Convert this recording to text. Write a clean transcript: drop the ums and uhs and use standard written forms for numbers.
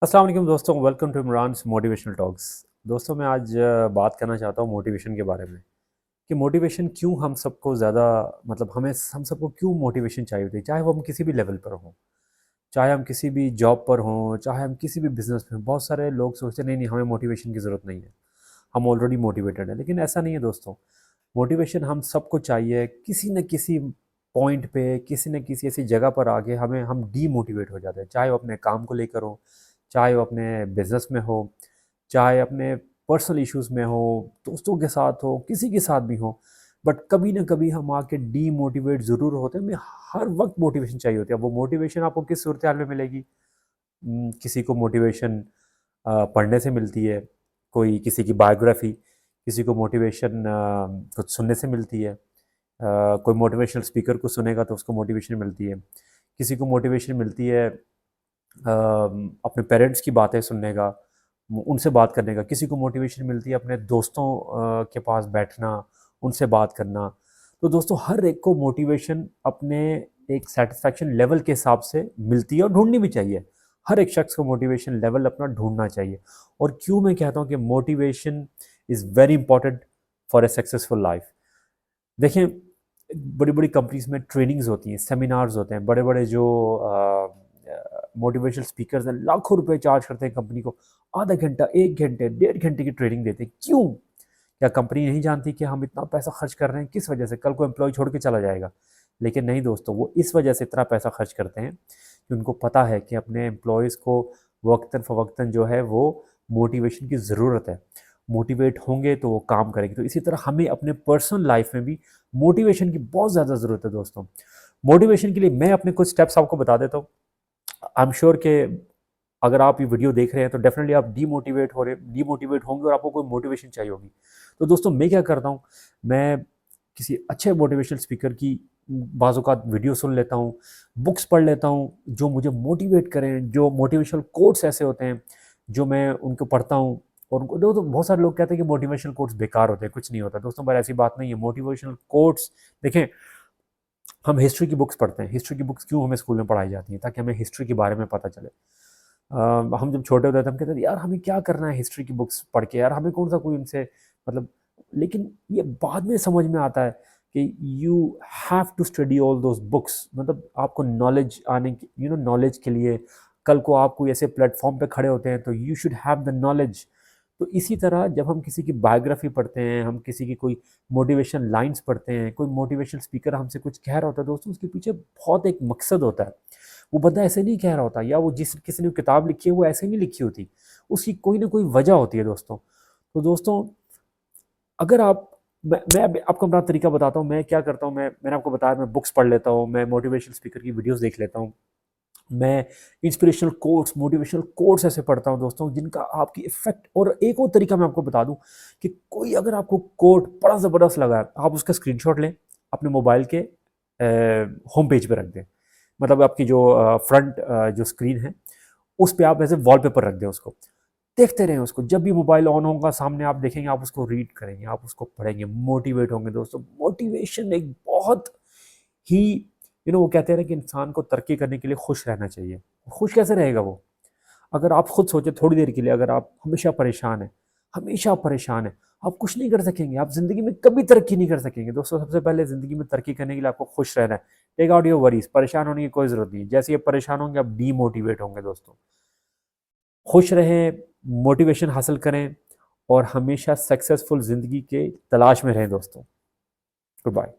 अस्सलाम वालेकुम दोस्तों, welcome to Imran motivational talks. दोस्तों मैं आज बात करना चाहता हूँ मोटिवेशन के बारे में कि मोटिवेशन क्यों हम सबको ज़्यादा मतलब हम सबको क्यों मोटिवेशन चाहिए होती है, चाहे वो हम किसी भी लेवल पर हों, चाहे हम किसी भी जॉब पर हों, चाहे हम किसी भी बिजनेस में हों। बहुत सारे लोग सोचते हैं नहीं नहीं, हमें मोटिवेशन की ज़रूरत नहीं है, हम ऑलरेडी मोटिवेटेड हैं। लेकिन ऐसा नहीं है दोस्तों। मोटिवेशन हम सबको चाहिए किसी न किसी पॉइंट पे, किसी न किसी ऐसी जगह पर आके हम डीमोटिवेट हो जाते हैं, चाहे वो अपने काम को लेकर हो, चाहे वो अपने बिजनेस में हो, चाहे अपने पर्सनल इश्यूज में हो, दोस्तों के साथ हो, किसी के साथ भी हो। बट कभी ना कभी हम आके डीमोटिवेट ज़रूर होते हैं। हमें हर वक्त मोटिवेशन चाहिए होती है। अब वो मोटिवेशन आपको किस सूरत हाल में मिलेगी? किसी को मोटिवेशन पढ़ने से मिलती है, कोई किसी की बायोग्राफी, किसी को मोटिवेशन कुछ सुनने से मिलती है, कोई मोटिवेशनल स्पीकर को सुनेगा तो उसको मोटिवेशन मिलती है, किसी को मोटिवेशन मिलती है अपने पेरेंट्स की बातें सुनने का, उनसे बात करने का, किसी को मोटिवेशन मिलती है अपने दोस्तों के पास बैठना, उनसे बात करना। तो दोस्तों हर एक को मोटिवेशन अपने एक सेटिस्फैक्शन लेवल के हिसाब से मिलती है और ढूंढनी भी चाहिए। हर एक शख्स को मोटिवेशन लेवल अपना ढूंढना चाहिए। और क्यों मैं कहता हूँ कि motivation is very important for a successful life. देखें, बड़ी बड़ी कंपनीज में ट्रेनिंग्स होती हैं, सेमिनार्स होते हैं, बड़े बड़े जो मोटिवेशनल स्पीकर्स हैं लाखों रुपए चार्ज करते हैं कंपनी को, आधा घंटा, एक घंटे, 1.5 घंटे की ट्रेनिंग देते हैं। क्यों? क्या कंपनी नहीं जानती कि हम इतना पैसा खर्च कर रहे हैं? किस वजह से? कल को एम्प्लॉय छोड़ के चला जाएगा। लेकिन नहीं दोस्तों, वो इस वजह से इतना पैसा खर्च करते हैं कि उनको पता है कि अपने एम्प्लॉयज़ को वक्तन फ़वक्तन जो है वो मोटिवेशन की ज़रूरत है। मोटिवेट होंगे तो वो काम करेंगे। तो इसी तरह हमें अपने पर्सनल लाइफ में भी मोटिवेशन की बहुत ज़्यादा ज़रूरत है दोस्तों। मोटिवेशन के लिए मैं अपने कुछ स्टेप्स आपको बता देता हूँ। आई एम श्योर कि अगर आप ये वीडियो देख रहे हैं तो डेफिनेटली आप डीमोटिवेट होंगे और आपको कोई मोटिवेशन चाहिए होगी। तो दोस्तों मैं क्या करता हूँ, मैं किसी अच्छे मोटिवेशनल स्पीकर की बाज़ औक़ात वीडियो सुन लेता हूँ, बुक्स पढ़ लेता हूँ जो मुझे मोटिवेट करें, जो मोटिवेशनल कोट्स ऐसे होते हैं जो मैं उनको पढ़ता हूँ। और उनको दो तो बहुत सारे लोग कहते हैं कि मोटिवेशनल कोट्स बेकार होते हैं, कुछ नहीं होता। दोस्तों पर ऐसी बात नहीं है। मोटिवेशनल कोट्स देखें, हम हिस्ट्री की बुक्स पढ़ते हैं। हिस्ट्री की बुक्स क्यों हमें स्कूल में पढ़ाई जाती हैं? ताकि हमें हिस्ट्री के बारे में पता चले। हम जब छोटे होते थे हम कहते थे यार हमें क्या करना है हिस्ट्री की बुक्स पढ़ के, यार हमें कौन सा कोई उनसे मतलब। लेकिन ये बाद में समझ में आता है कि you have to study all those books. मतलब आपको नॉलेज आने की नॉलेज के लिए कल को आप कोई ऐसे प्लेटफॉर्म पे खड़े होते हैं तो you should have the knowledge. तो इसी तरह जब हम किसी की बायोग्राफी पढ़ते हैं, हम किसी की कोई मोटिवेशन लाइंस पढ़ते हैं, कोई मोटिवेशनल स्पीकर हमसे कुछ कह रहा होता है दोस्तों, उसके पीछे बहुत एक मकसद होता है। वो बंदा ऐसे नहीं कह रहा होता, या वो जिस किसी ने किताब लिखी है वो ऐसे नहीं लिखी होती, उसकी कोई ना कोई वजह होती है दोस्तों। तो दोस्तों अगर आप मैं अभी आपको अपना तरीका बताता हूँ। मैं क्या करता हूँ, मैंने आपको बताया मैं बुक्स पढ़ लेता हूँ, मैं मोटिवेशनल स्पीकर की वीडियोस देख लेता हूँ, मैं इंस्पिरेशनल कोट्स, मोटिवेशनल कोट्स ऐसे पढ़ता हूँ दोस्तों जिनका आपकी इफेक्ट। और एक और तरीका मैं आपको बता दूं कि कोई अगर आपको कोट बड़ा ज़बरदस्त लगा है, आप उसका स्क्रीनशॉट लें, अपने मोबाइल के होम पेज पे रख दें। मतलब आपकी जो फ्रंट जो स्क्रीन है उस पे आप ऐसे वॉलपेपर रख दें उसको, देखते रहें उसको। जब भी मोबाइल ऑन होगा सामने आप देखेंगे, आप उसको रीड करेंगे, आप उसको पढ़ेंगे, मोटिवेट होंगे दोस्तों। मोटिवेशन एक बहुत ही वो कहते हैं ना कि इंसान को तरक्की करने के लिए खुश रहना चाहिए। खुश कैसे रहेगा वो? अगर आप खुद सोचें थोड़ी देर के लिए, अगर आप हमेशा परेशान हैं, आप कुछ नहीं कर सकेंगे, आप ज़िंदगी में कभी तरक्की नहीं कर सकेंगे। दोस्तों सबसे पहले ज़िंदगी में तरक्की करने के लिए आपको खुश रहना है। टेक आउट योर वरीज़, परेशान होने की कोई ज़रूरत नहीं है। जैसे ही आप परेशान होंगे आप डीमोटिवेट होंगे दोस्तों। खुश रहें, मोटिवेशन हासिल करें और हमेशा सक्सेसफुल ज़िंदगी के तलाश में रहें दोस्तों। Good bye.